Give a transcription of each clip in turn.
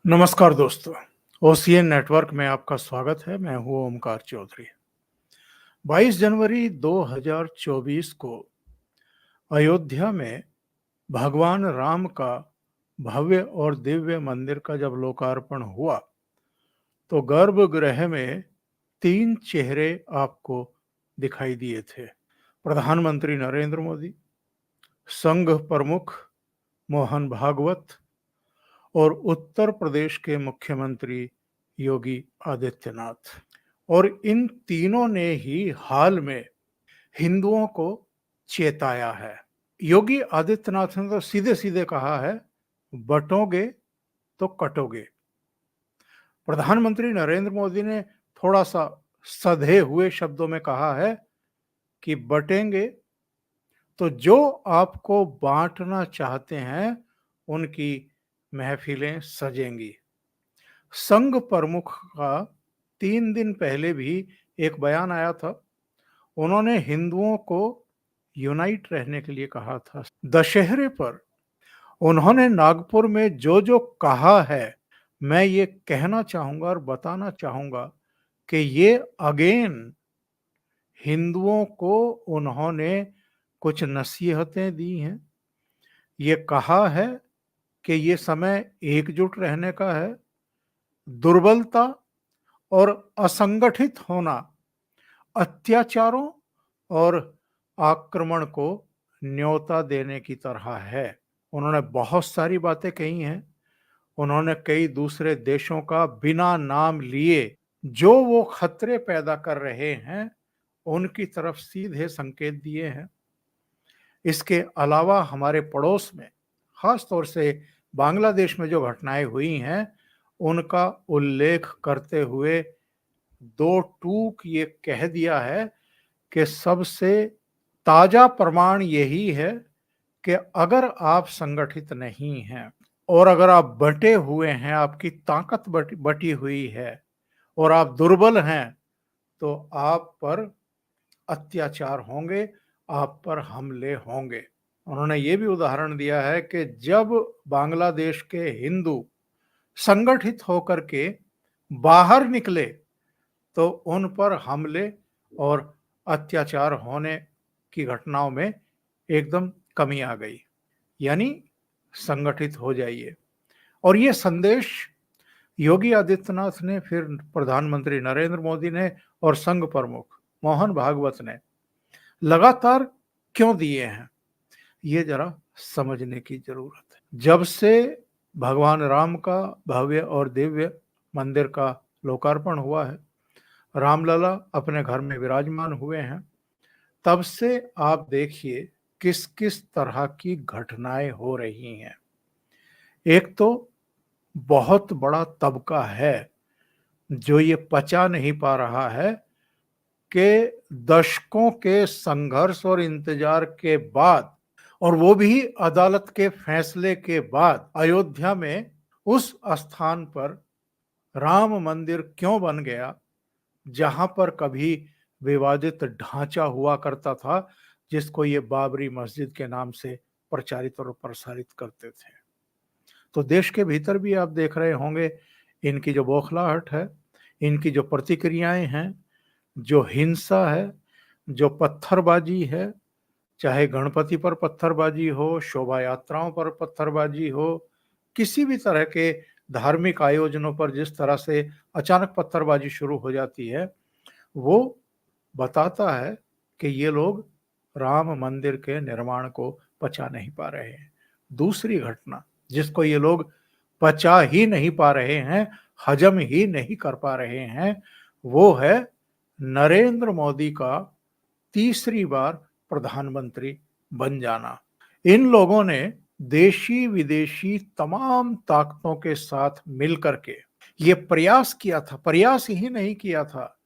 नमस्कार दोस्तों, OCN network में आपका स्वागत है। मैं हूं ओमकार चौधरी। 22 जनवरी 2024 को अयोध्या में भगवान राम का भव्य और दिव्य मंदिर का जब लोकार्पण हुआ तो गर्भगृह में 3 चेहरे आपको दिखाई दिए थे। प्रधानमंत्री नरेंद्र मोदी, संघ प्रमुख मोहन भागवत और उत्तर प्रदेश के मुख्यमंत्री योगी आदित्यनाथ। और इन तीनों ने ही हाल में हिंदुओं को चेताया है। योगी आदित्यनाथ ने तो सीधे सीधे कहा है, बटोगे तो कटोगे। प्रधानमंत्री नरेंद्र मोदी ने थोड़ा सा सधे हुए शब्दों में कहा है कि बटेंगे तो जो आपको बांटना चाहते हैं उनकी महफिलें सजेंगी। संघ प्रमुख का 3 दिन पहले भी एक बयान आया था। उन्होंने हिंदुओं को यूनाइट रहने के लिए कहा था। दशहरे पर उन्होंने नागपुर में जो जो कहा है, मैं ये कहना चाहूंगा और बताना चाहूंगा कि ये अगेन हिंदुओं को उन्होंने कुछ नसीहतें दी हैं। ये कहा है कि ये समय एकजुट रहने का है। दुर्बलता और असंगठित होना अत्याचारों और आक्रमण को न्योता देने की तरह है। उन्होंने बहुत सारी बातें कही हैं। उन्होंने कई दूसरे देशों का बिना नाम लिए जो वो खतरे पैदा कर रहे हैं उनकी तरफ सीधे संकेत दिए हैं। इसके अलावा हमारे पड़ोस में खास तौर से बांग्लादेश में जो घटनाएं हुई हैं उनका उल्लेख करते हुए दो टूक ये कह दिया है कि सबसे ताजा प्रमाण यही है कि अगर आप संगठित नहीं हैं और अगर आप बटे हुए हैं, आपकी ताकत बटी हुई है और आप दुर्बल हैं तो आप पर अत्याचार होंगे, आप पर हमले होंगे। उन्होंने ये भी उदाहरण दिया है कि जब बांग्लादेश के हिंदू संगठित होकर के बाहर निकले तो उन पर हमले और अत्याचार होने की घटनाओं में एकदम कमी आ गई। यानी संगठित हो जाइए। और ये संदेश योगी आदित्यनाथ ने, फिर प्रधानमंत्री नरेंद्र मोदी ने और संघ प्रमुख मोहन भागवत ने लगातार क्यों दिए हैं, ये जरा समझने की जरूरत है। जब से भगवान राम का भव्य और दिव्य मंदिर का लोकार्पण हुआ है, रामलला अपने घर में विराजमान हुए हैं, तब से आप देखिए किस किस तरह की घटनाएं हो रही हैं। एक तो बहुत बड़ा तबका है जो ये पचा नहीं पा रहा है कि दशकों के संघर्ष और इंतजार के बाद, और वो भी अदालत के फैसले के बाद, अयोध्या में उस स्थान पर राम मंदिर क्यों बन गया जहां पर कभी विवादित ढांचा हुआ करता था, जिसको ये बाबरी मस्जिद के नाम से प्रचारित और प्रसारित करते थे। तो देश के भीतर भी आप देख रहे होंगे इनकी जो बौखलाहट है, इनकी जो प्रतिक्रियाएं हैं, जो हिंसा है, जो पत्थरबाजी है, चाहे गणपति पर पत्थरबाजी हो, शोभा यात्राओं पर पत्थरबाजी हो, किसी भी तरह के धार्मिक आयोजनों पर जिस तरह से अचानक पत्थरबाजी शुरू हो जाती है, वो बताता है कि ये लोग राम मंदिर के निर्माण को पचा नहीं पा रहे हैं। दूसरी घटना जिसको ये लोग पचा ही नहीं पा रहे हैं, हजम ही नहीं कर पा रहे हैं, वो है नरेंद्र मोदी का तीसरी बार प्रधानमंत्री बन जाना। इन लोगों ने देशी विदेशी तमाम ताकतों के साथ मिलकर के ये प्रयास किया था, प्रयास ही नहीं किया था,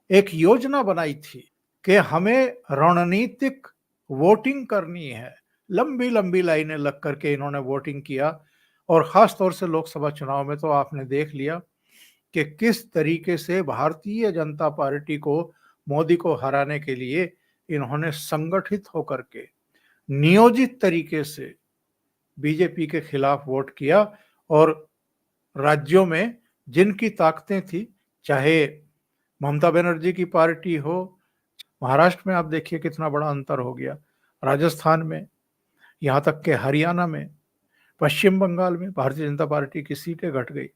एक योजना बनाई थी कि हमें रणनीतिक वोटिंग करनी है। लंबी लंबी लाइनें लग करके इन्होंने वोटिंग किया। और खास तौर से लोकसभा चुनाव में तो आपने देख लिया कि किस तरीके से भारतीय जनता पार्टी को, मोदी को हराने के लिए इन्होंने संगठित होकर के नियोजित तरीके से बीजेपी के खिलाफ वोट किया और राज्यों में जिनकी ताकतें थी, चाहे ममता बनर्जी की पार्टी हो, महाराष्ट्र में आप देखिए कितना बड़ा अंतर हो गया, राजस्थान में, यहाँ तक कि हरियाणा में, पश्चिम बंगाल में भारतीय जनता पार्टी की सीटें घट गई,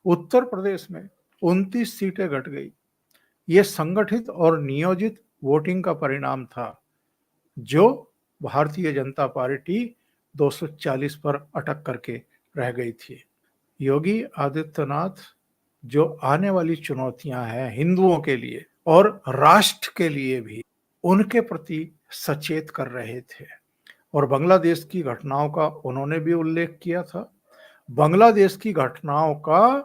उत्तर प्रदेश में 29 सीटें घट गई। ये संगठित और नियोजित वोटिंग का परिणाम था, जो भारतीय जनता पार्टी 240 पर अटक करके रह गई थी। योगी आदित्यनाथ जो आने वाली चुनौतियां हैं हिंदुओं के लिए और राष्ट्र के लिए भी, उनके प्रति सचेत कर रहे थे। और बांग्लादेश की घटनाओं का उन्होंने भी उल्लेख किया था। बांग्लादेश की घटनाओं का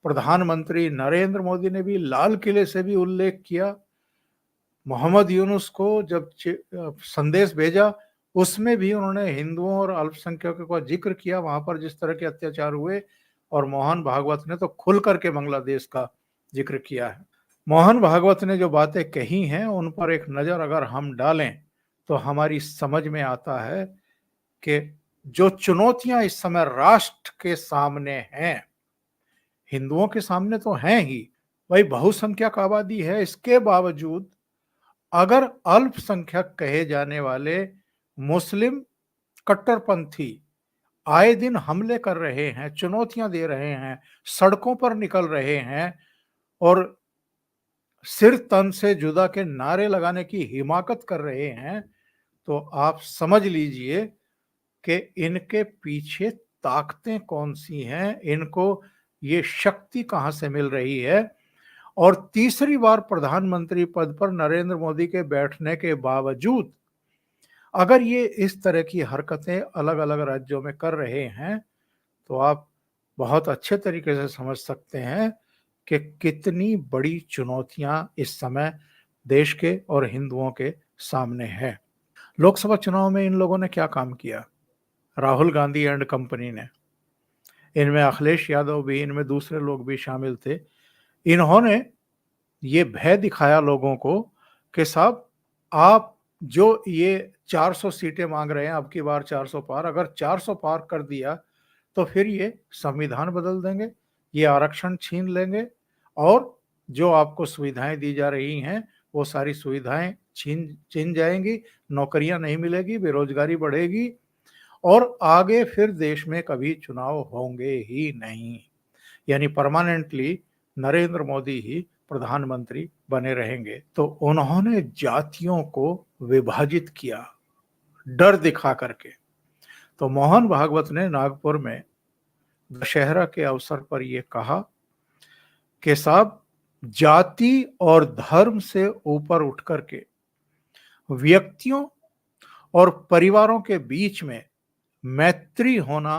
प्रधानमंत्री नरेंद्र मोदी ने भी लाल किले से भी उल्लेख किया। मोहम्मद यूनुस को जब संदेश भेजा, उसमें भी उन्होंने हिंदुओं और अल्पसंख्यकों का जिक्र किया, वहां पर जिस तरह के अत्याचार हुए। और मोहन भागवत ने तो खुल करके बांग्लादेश का जिक्र किया है। मोहन भागवत ने जो बातें कही हैं उन पर एक नजर अगर हम डालें तो हमारी समझ में आता है कि जो चुनौतियां इस समय राष्ट्र के सामने हैं, हिंदुओं के सामने तो हैं ही, भाई बहुसंख्यक आबादी है, इसके बावजूद अगर अल्पसंख्यक कहे जाने वाले मुस्लिम कट्टरपंथी आए दिन हमले कर रहे हैं, चुनौतियां दे रहे हैं, सड़कों पर निकल रहे हैं और सिर तन से जुदा के नारे लगाने की हिमाकत कर रहे हैं, तो आप समझ लीजिए कि इनके पीछे ताकतें कौन सी हैं, इनको ये शक्ति कहां से मिल रही है। और तीसरी बार प्रधानमंत्री पद पर नरेंद्र मोदी के बैठने के बावजूद अगर ये इस तरह की हरकतें अलग अलग राज्यों में कर रहे हैं, तो आप बहुत अच्छे तरीके से समझ सकते हैं कि कितनी बड़ी चुनौतियां इस समय देश के और हिंदुओं के सामने है। लोकसभा चुनाव में इन लोगों ने क्या काम किया, राहुल गांधी एंड कंपनी ने, इनमें अखिलेश यादव भी, इनमें दूसरे लोग भी शामिल थे। इन्होंने ये भय दिखाया लोगों को कि साहब आप जो ये 400 सीटें मांग रहे हैं, अब की बार 400 पार, अगर 400 पार कर दिया तो फिर ये संविधान बदल देंगे, ये आरक्षण छीन लेंगे और जो आपको सुविधाएं दी जा रही हैं वो सारी सुविधाएं छीन छीन जाएंगी, नौकरियां नहीं मिलेगी, बेरोजगारी बढ़ेगी और आगे फिर देश में कभी चुनाव होंगे ही नहीं। यानी परमानेंटली नरेंद्र मोदी ही प्रधानमंत्री बने रहेंगे। तो उन्होंने जातियों को विभाजित किया डर दिखा करके। तो मोहन भागवत ने नागपुर में दशहरा के अवसर पर यह कहा कि साहब जाति और धर्म से ऊपर उठ करके व्यक्तियों और परिवारों के बीच में मैत्री होना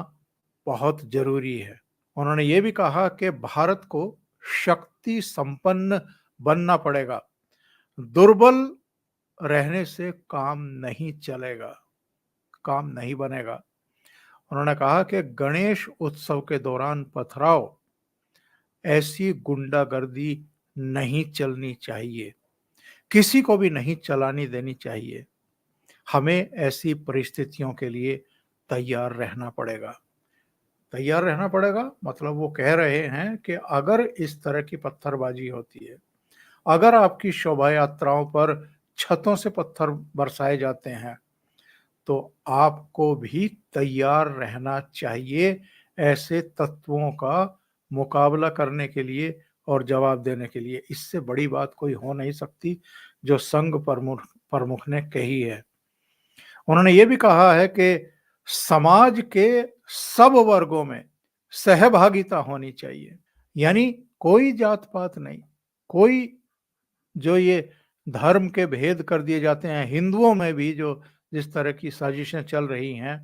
बहुत जरूरी है। उन्होंने ये भी कहा कि भारत को शक्ति संपन्न बनना पड़ेगा, दुर्बल रहने से काम नहीं चलेगा, काम नहीं बनेगा। उन्होंने कहा कि गणेश उत्सव के दौरान पथराव, ऐसी गुंडागर्दी नहीं चलनी चाहिए, किसी को भी नहीं चलानी देनी चाहिए। हमें ऐसी परिस्थितियों के लिए तैयार रहना पड़ेगा। तैयार रहना पड़ेगा मतलब वो कह रहे हैं कि अगर इस तरह की पत्थरबाजी होती है, अगर आपकी शोभा यात्राओं पर छतों से पत्थर बरसाए जाते हैं, तो आपको भी तैयार रहना चाहिए ऐसे तत्वों का मुकाबला करने के लिए और जवाब देने के लिए। इससे बड़ी बात कोई हो नहीं सकती जो संघ प्रमुख ने कही है। उन्होंने ये भी कहा है कि समाज के सब वर्गों में सहभागिता होनी चाहिए, यानी कोई जात पात नहीं, कोई जो ये धर्म के भेद कर दिए जाते हैं, हिंदुओं में भी जो जिस तरह की साजिशें चल रही हैं,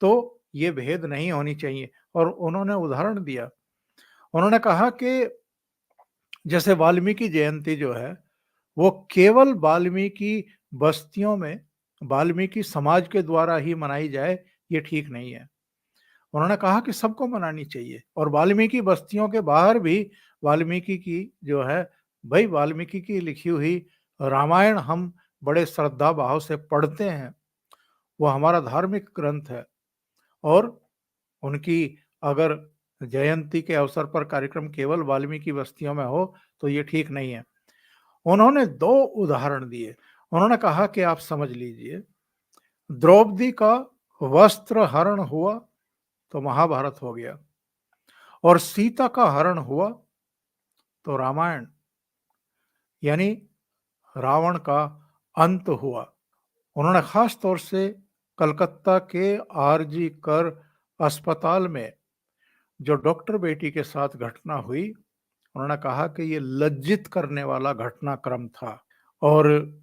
तो ये भेद नहीं होनी चाहिए। और उन्होंने उदाहरण दिया, उन्होंने कहा कि जैसे वाल्मीकि जयंती जो है वो केवल वाल्मीकि बस्तियों में वाल्मीकि समाज के द्वारा ही मनाई जाए, ये ठीक नहीं है। उन्होंने कहा कि सबको मनानी चाहिए और वाल्मीकि बस्तियों के बाहर भी वाल्मीकि की जो है, भाई वाल्मीकि की लिखी हुई रामायण हम बड़े श्रद्धा भाव से पढ़ते हैं, वो हमारा धार्मिक ग्रंथ है। और उनकी अगर जयंती के अवसर पर कार्यक्रम केवल वाल्मीकि बस्तियों में हो तो ये ठीक नहीं है। उन्होंने 2 उदाहरण दिए। उन्होंने कहा कि आप समझ लीजिए, द्रौपदी का वस्त्र हरण हुआ तो महाभारत हो गया, और सीता का हरण हुआ तो रामायण यानी रावण का अंत हुआ। उन्होंने खास तौर से कलकत्ता के आरजी कर अस्पताल में जो डॉक्टर बेटी के साथ घटना हुई, उन्होंने कहा कि ये लज्जित करने वाला घटनाक्रम था, और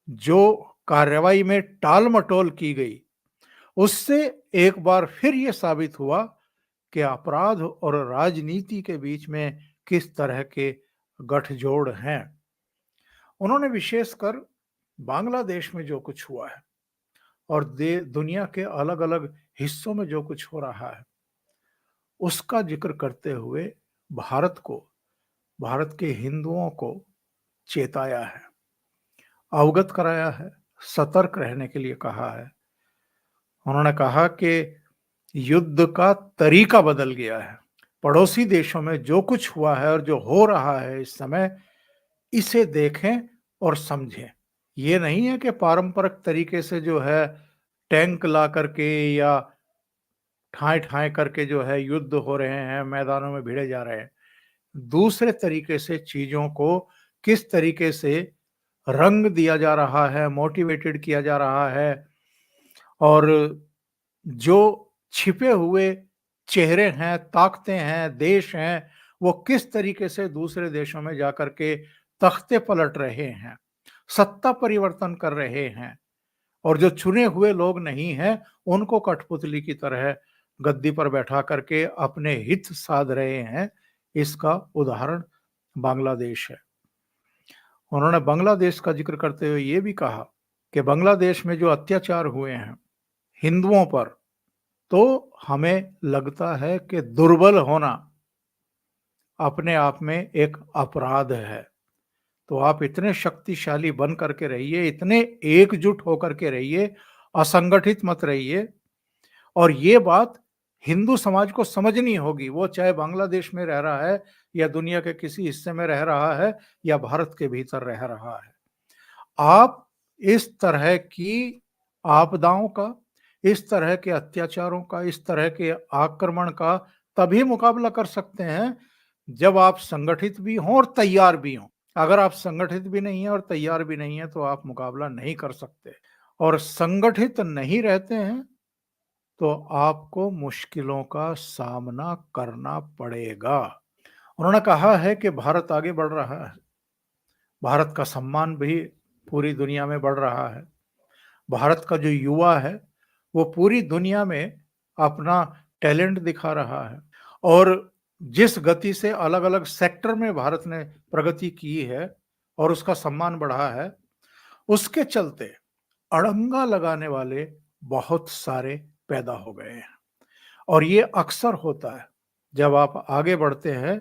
जो कार्रवाई में टाल-मटोल की गई, उससे एक बार फिर ये साबित हुआ कि अपराध और राजनीति के बीच में किस तरह के गठजोड़ हैं। उन्होंने विशेषकर बांग्लादेश में जो कुछ हुआ है और दुनिया के अलग-अलग हिस्सों में जो कुछ हो रहा है, उसका जिक्र करते हुए भारत को, भारत के हिंदुओं को चेताया है, अवगत कराया है, सतर्क रहने के लिए कहा है। उन्होंने कहा कि युद्ध का तरीका बदल गया है। पड़ोसी देशों में जो कुछ हुआ है और जो हो रहा है इस समय, इसे देखें और समझें। ये नहीं है कि पारंपरिक तरीके से जो है टैंक ला करके या ठाए-ठाए करके जो है युद्ध हो रहे हैं, मैदानों में भिड़े जा रहे हैं। दूसरे तरीके से चीज़ों को किस तरीके से रंग दिया जा रहा है, मोटिवेटेड किया जा रहा है, और जो छिपे हुए चेहरे हैं, ताकतें हैं, देश हैं, वो किस तरीके से दूसरे देशों में जाकर के तख्ते पलट रहे हैं, सत्ता परिवर्तन कर रहे हैं, और जो चुने हुए लोग नहीं हैं, उनको कठपुतली की तरह गद्दी पर बैठा करके अपने हित साध रहे हैं। इसका उदाहरण बांग्लादेश है। उन्होंने बांग्लादेश का जिक्र करते हुए ये भी कहा कि बांग्लादेश में जो अत्याचार हुए हैं हिंदुओं पर, तो हमें लगता है कि दुर्बल होना अपने आप में एक अपराध है। तो आप इतने शक्तिशाली बन करके रहिए, इतने एकजुट होकर के रहिए, असंगठित मत रहिए। और ये बात हिंदू समाज को समझनी होगी, वो चाहे बांग्लादेश में रह रहा है या दुनिया के किसी हिस्से में रह रहा है या भारत के भीतर रह रहा है। आप इस तरह की आपदाओं का, इस तरह के अत्याचारों का, इस तरह के आक्रमण का तभी मुकाबला कर सकते हैं जब आप संगठित भी हों और तैयार भी हों। अगर आप संगठित भी नहीं हैं और तैयार भी नहीं हैं तो आप मुकाबला नहीं कर सकते, और संगठित नहीं रहते हैं तो आपको मुश्किलों का सामना करना पड़ेगा। उन्होंने कहा है कि भारत आगे बढ़ रहा है, भारत का सम्मान भी पूरी दुनिया में बढ़ रहा है। भारत का जो युवा है वो पूरी दुनिया में अपना टैलेंट दिखा रहा है, और जिस गति से अलग-अलग सेक्टर में भारत ने प्रगति की है और उसका सम्मान बढ़ा है, उसके चलते अड़ंगा लगाने वाले बहुत सारे पैदा हो गए हैं। और ये अक्सर होता है, जब आप आगे बढ़ते हैं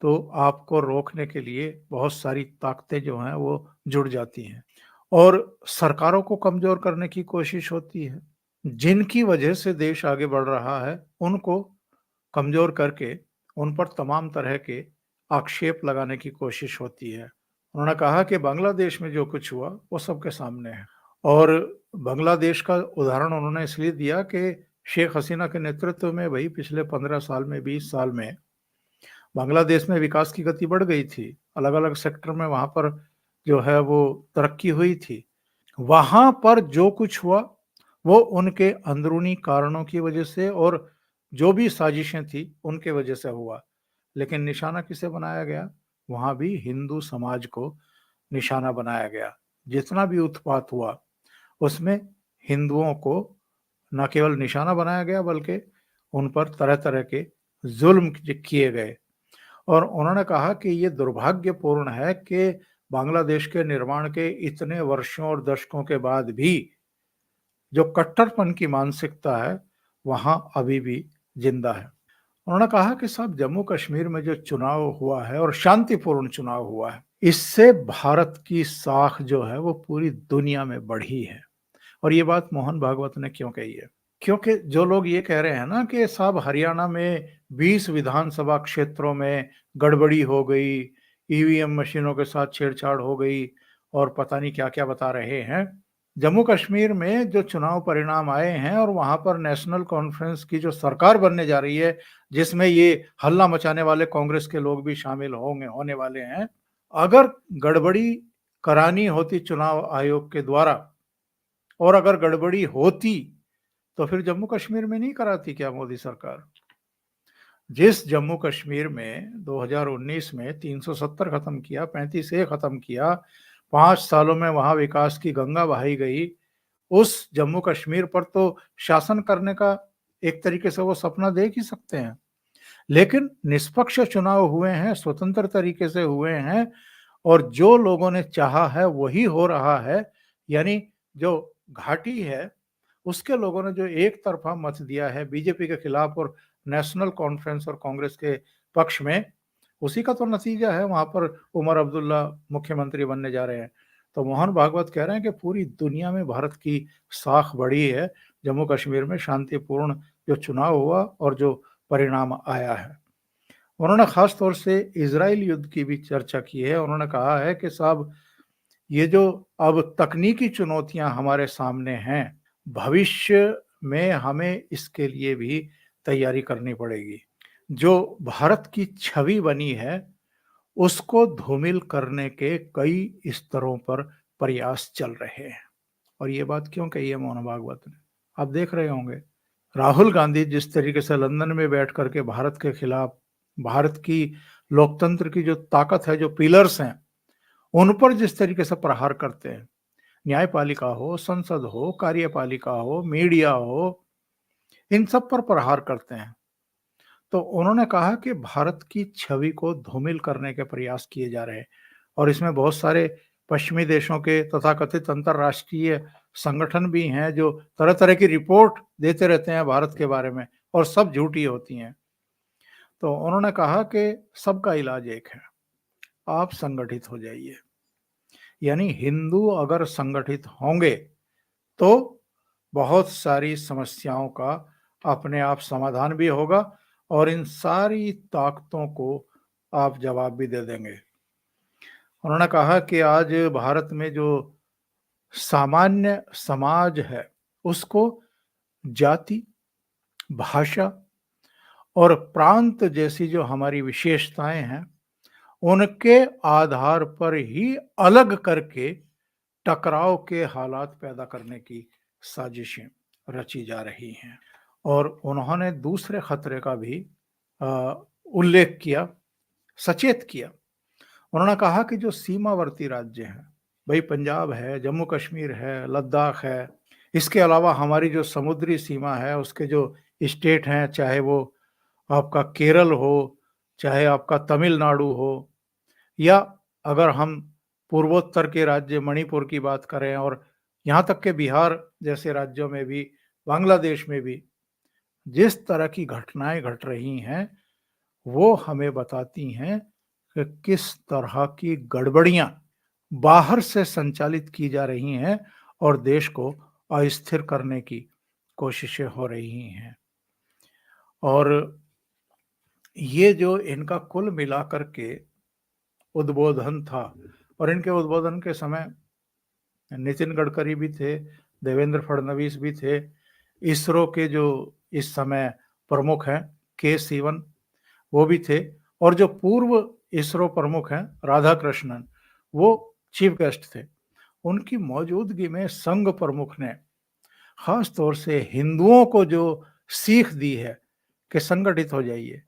तो आपको रोकने के लिए बहुत सारी ताकतें जो हैं वो जुड़ जाती हैं, और सरकारों को कमज़ोर करने की कोशिश होती है। जिनकी वजह से देश आगे बढ़ रहा है, उनको कमज़ोर करके उन पर तमाम तरह के आक्षेप लगाने की कोशिश होती है। उन्होंने कहा कि बांग्लादेश में जो कुछ हुआ, वो सबके सामने है, और बांग्लादेश का उदाहरण उन्होंने इसलिए दिया कि शेख हसीना के नेतृत्व में भई पिछले 15 साल में, 20 साल में बांग्लादेश में विकास की गति बढ़ गई थी। अलग-अलग सेक्टर में वहाँ पर जो है वो तरक्की हुई थी। वहाँ पर जो कुछ हुआ, वो उनके अंदरूनी कारणों की वजह से और जो भी साजिशें थी, उनके वजह से हुआ। लेकिन निशाना किसे बनाया गया? वहाँ भी हिंदू समाज को निशाना बनाया गया। जितना भी उत्पात हुआ, उसमें हिंदुओं को न केवल निशाना बनाया गया, बल्कि उन पर तरह-तरह के ज़ुल्म किए गए। और उन्होंने कहा कि ये दुर्भाग्यपूर्ण है कि बांग्लादेश के निर्माण के इतने वर्षों और दशकों के बाद भी जो कट्टरपन की मानसिकता है, वहाँ अभी भी जिंदा है। उन्होंने कहा कि साहब, जम्मू कश्मीर में जो चुनाव हुआ है और शांतिपूर्ण चुनाव हुआ है, इससे भारत की साख जो है वो पूरी दुनिया में बढ़ी है। और ये बात मोहन भागवत ने क्यों कही है? क्योंकि जो लोग ये कह रहे हैं ना कि साहब हरियाणा में 20 विधानसभा क्षेत्रों में गड़बड़ी हो गई, ईवीएम मशीनों के साथ छेड़छाड़ हो गई और पता नहीं क्या-क्या बता रहे हैं। जम्मू कश्मीर में जो चुनाव परिणाम आए हैं और वहाँ पर नेशनल कॉन्फ्रेंस की जो सरकार बनने जा रही है, जिसमें ये हल्ला मचाने वाले कांग्रेस के लोग भी शामिल होने वाले हैं। अगर गड़बड़ी करानी होती चुनाव आयोग के द्वारा और अगर गड़बड़ी होती तो फिर जम्मू कश्मीर में नहीं कराती क्या मोदी सरकार? जिस जम्मू कश्मीर में 2019 में 370 खत्म किया, 35 ए खत्म किया, 5 सालों में वहां विकास की गंगा बहाई गई, उस जम्मू कश्मीर पर तो शासन करने का एक तरीके से वो सपना देख ही सकते हैं। लेकिन निष्पक्ष चुनाव हुए हैं, स्वतंत्र तरीके से हुए हैं और जो लोगों ने चाहा है वही हो रहा है। यानी जो घाटी है उसके लोगों ने जो एक तरफा मत दिया है बीजेपी के खिलाफ और नेशनल कॉन्फ्रेंस और कांग्रेस के पक्ष में, उसी का तो नतीजा है। वहां पर उमर अब्दुल्ला मुख्यमंत्री बनने जा रहे हैं। तो मोहन भागवत कह रहे हैं कि पूरी दुनिया में भारत की साख बढ़ी है जम्मू कश्मीर में शांतिपूर्ण जो चुनाव हुआ और जो परिणाम आया है। उन्होंने खास तौर से इजराइल युद्ध की भी चर्चा की है। उन्होंने कहा है कि साहब ये जो अब तकनीकी चुनौतियां हमारे सामने हैं, भविष्य में हमें इसके लिए भी तैयारी करनी पड़ेगी। जो भारत की छवि बनी है, उसको धूमिल करने के कई स्तरों पर प्रयास चल रहे हैं। और ये बात क्यों कही है मोहन भागवत ने? आप देख रहे होंगे, राहुल गांधी जिस तरीके से लंदन में बैठ करके भारत के खिलाफ, भारत की लोकतंत्र की जो ताकत है, जो पिलर्स हैं, उन पर जिस तरीके से प्रहार करते हैं, न्यायपालिका हो, संसद हो, कार्यपालिका हो, मीडिया हो, इन सब पर प्रहार करते हैं। तो उन्होंने कहा कि भारत की छवि को धूमिल करने के प्रयास किए जा रहे हैं और इसमें बहुत सारे पश्चिमी देशों के तथाकथित अंतर्राष्ट्रीय संगठन भी हैं जो तरह-तरह की रिपोर्ट देते रहते हैं भारत के बारे में और सब झूठी होती हैं। तो उन्होंने कहा कि सबका इलाज एक है, आप संगठित हो जाइए। यानी हिंदू अगर संगठित होंगे तो बहुत सारी समस्याओं का अपने आप समाधान भी होगा और इन सारी ताकतों को आप जवाब भी दे देंगे। उन्होंने कहा कि आज भारत में जो सामान्य समाज है, उसको जाति, भाषा और प्रांत जैसी जो हमारी विशेषताएं हैं, उनके आधार पर ही अलग करके टकराव के हालात पैदा करने की साजिशें रची जा रही हैं। और उन्होंने दूसरे खतरे का भी उल्लेख किया, सचेत किया। उन्होंने कहा कि जो सीमावर्ती राज्य हैं, भाई पंजाब है, जम्मू कश्मीर है, लद्दाख है, इसके अलावा हमारी जो समुद्री सीमा है उसके जो स्टेट हैं, चाहे वो आपका केरल हो, चाहे आपका तमिलनाडु हो, या अगर हम पूर्वोत्तर के राज्य मणिपुर की बात करें और यहाँ तक के बिहार जैसे राज्यों में भी, बांग्लादेश में भी जिस तरह की घटनाएं घट रही हैं, वो हमें बताती हैं कि किस तरह की गड़बड़ियां बाहर से संचालित की जा रही हैं और देश को अस्थिर करने की कोशिशें हो रही हैं। और ये जो इनका कुल मिलाकर के उद्बोधन था, और इनके उद्बोधन के समय नितिन गडकरी भी थे, देवेंद्र फडणवीस भी थे, इसरो के जो इस समय प्रमुख हैं के सिवन, वो भी थे, और जो पूर्व इसरो प्रमुख हैं राधाकृष्णन, वो चीफ गेस्ट थे। उनकी मौजूदगी में संघ प्रमुख ने खास तौर से हिंदुओं को जो सीख दी है कि संगठित हो जाइए,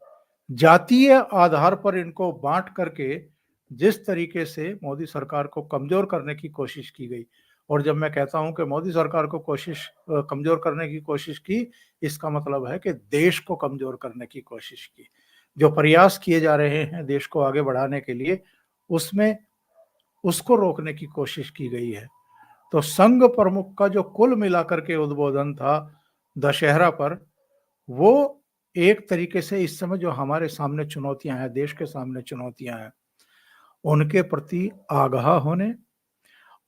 जातीय आधार पर इनको बांट करके जिस तरीके से मोदी सरकार को कमजोर करने की कोशिश की गई, और जब मैं कहता हूं कि मोदी सरकार को कमजोर करने की कोशिश की, इसका मतलब है कि देश को कमजोर करने की कोशिश की। जो प्रयास किए जा रहे हैं देश को आगे बढ़ाने के लिए, उसमें उसको रोकने की कोशिश की गई है। तो संघ प्रमुख का जो कुल मिलाकर के उद्बोधन था दशहरा पर, वो एक तरीके से इस समय जो हमारे सामने चुनौतियां हैं, देश के सामने चुनौतियां हैं, उनके प्रति आगाह होने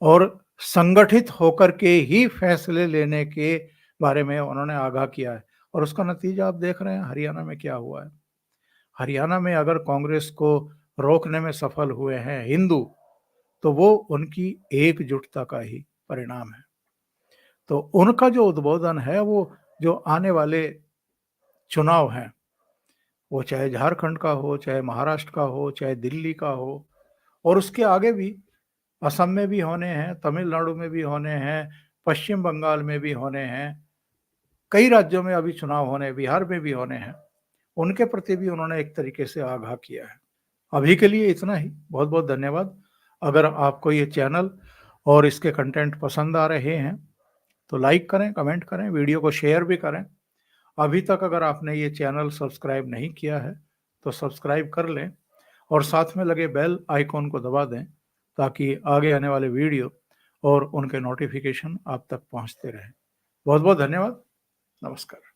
और संगठित होकर के ही फैसले लेने के बारे में उन्होंने आगाह किया है और उसका नतीजा आप देख रहे हैं हरियाणा में क्या हुआ है। हरियाणा में अगर कांग्रेस को रोकने में सफल हुए हैं हिंदू, तो वो उनकी एकजुटता का ही परिणाम है। तो उनका जो उद्बोधन है, वो जो आने वाले चुनाव हैं, वो चाहे झारखंड का हो, चाहे महाराष्ट्र का हो, चाहे दिल्ली का हो, और उसके आगे भी असम में भी होने हैं, तमिलनाडु में भी होने हैं, पश्चिम बंगाल में भी होने हैं, कई राज्यों में अभी चुनाव होने, बिहार में भी होने हैं। उनके प्रति भी उन्होंने एक तरीके से आगाह किया है। अभी के लिए इतना ही। बहुत बहुत धन्यवाद। अगर आपको ये चैनल और इसके कंटेंट पसंद आ रहे हैं तो लाइक करें, कमेंट करें, वीडियो को शेयर भी करें। अभी तक अगर आपने ये चैनल सब्सक्राइब नहीं किया है तो सब्सक्राइब कर लें और साथ में लगे बेल आइकॉन को दबा दें, ताकि आगे आने वाले वीडियो और उनके नोटिफिकेशन आप तक पहुंचते रहें। बहुत बहुत धन्यवाद। नमस्कार।